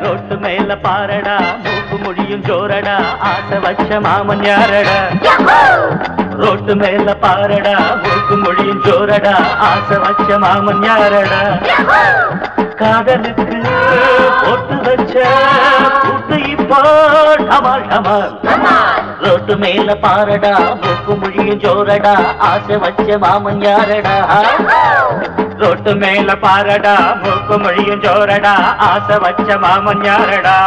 road மேல பாரடா மூக்கு முடியும் ஜோரடா ஆசை வச்ச மாமன் யாரடா ரோட்டு மேல பாரடா மூக்கு முடியும் ஜோரடா ஆசை வச்ச மாமன் யாரடா காதலுக்கு போட்டு வச்ச கூட்டு இப்போ டமால் டமால் ரோட்டு மேல பாரடா மூக்கு முடியும் ஜோரடா ஆசை வச்ச மாமன் யாரடா ரோட்டு மேல பாரடா மூக்கு முடியும் ஜோரடா ஆசை வச்ச மாமன் யாரடா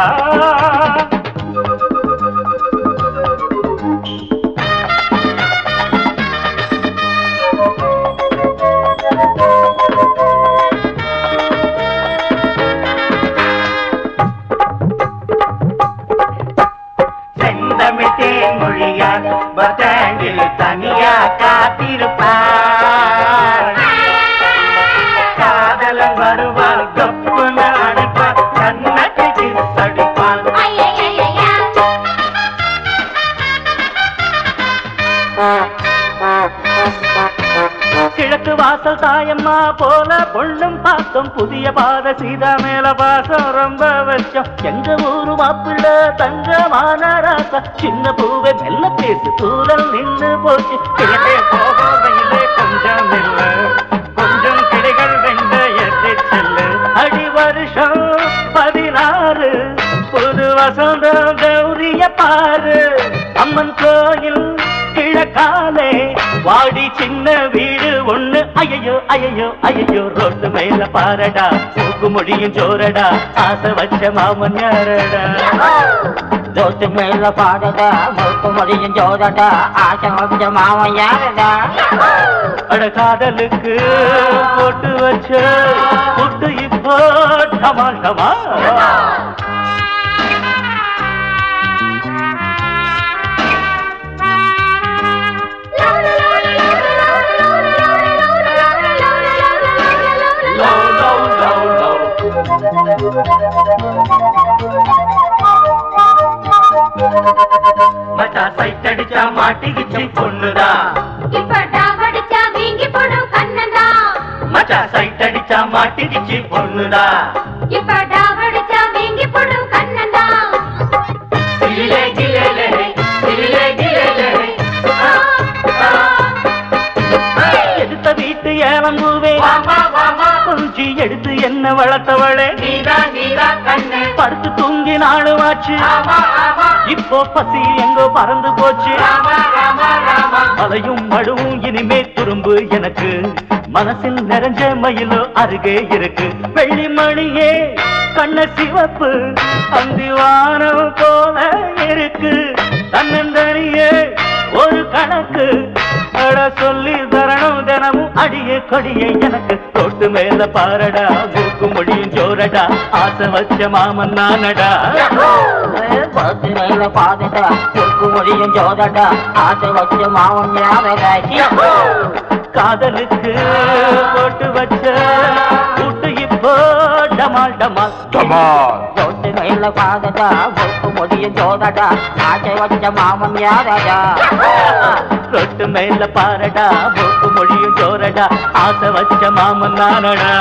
செந்தமிழ் மொழியா பத்தாண்டில் தனியா காத்திருப்பார் காதலன் வருவாள் கப்புன்னு அணைப்பார் கண்ணத்தை கிசடிப்பாள் கிழக்கு வாசல் தாயம்மா போல பொண்ணும் பார்த்தோம் புதிய பாத சீதா மேல பாசம் ரொம்ப வச்சோம் எங்க ஊரு மாப்பிள்ள தங்கமான ராசா சின்ன பூவை மெல்ல பேசி தூரல் நின்று போச்சு கிழக்கே போகவே கொஞ்சம் இல்ல கொஞ்சம் கிளைகள் வெண்ட எட்டி செல்லு அடி வருஷம் 16 புது வசந்தம் கௌரிய பாரு அம்மன் கோயில் கிழக்காலே வாடி சின்ன வீடு ஒண்ணு ஐயோ ஐயோ ஐயோ ரோட்டு மேல பாரடா மூக்கு முடியும் ஜோரடா ஆசை வச்ச மாமன் யாரடா ரோட்டு மேல பாரடா மூக்கு முடியும் ஜோரடா ஆசை வச்ச மாமன் யாரடா அட காதலுக்கு போட்டு வச்ச புட்டு இப்போ டமால் டமால் மச்சா சைட் அடிச்சா மாட்டிக்கிச்சு பொண்ணுதா இப்ப டாவடிச்சா வீங்கி போடும் கண்ணதா மச்சா சைட் அடிச்சா மாட்டிக்கிச்சு பொண்ணுதா இப்ப டாவடிச்சா வீங்கி போடும் கண்ணதா சிலிலே கிலேலே சிலிலே கிலேலே எடுத்த வீட்டு ஏலம்பூவே கொஞ்சி எடுத்து என்ன வளர்த்தவளே நீதான் கண்ணு படுத்து தூங்கி நாளுமாச்சு இப்போ பசி எங்கோ பறந்து போச்சு அலையும் மழுவும் இனிமே துரும்பு எனக்கு மனசில் நிறைஞ்ச மயிலோ அருகே இருக்கு வெள்ளி மணியே கண்ண சிவப்பு அந்திவானம் போல இருக்கு தன்னந்தனியே ஒரு கணக்கு அட சொல்லி தரணும் தினமும் அடியே கொடியே எனக்கு தோட்டு மேல பாரடா மூக்கு முடியும் ஜோரடா ஆசை வச்ச மாமன் நானடா தோட்டு மேல பாரடா மூக்கு முடியும் ஜோரடா ஆசை வச்ச மாமன் யாரடா காதலுக்கு போட்டு வச்ச கூட்டு இப்போ டமால் டமால் தோட்டு மேல பாரடா மூக்கு முடியும் ஜோரடா ஆசை வச்ச மாமன் யாரடா ரொட்டு மேல பாரடா மூக்கு முடியும் ஜோரடா ஆசை வச்ச மாமன் நானடா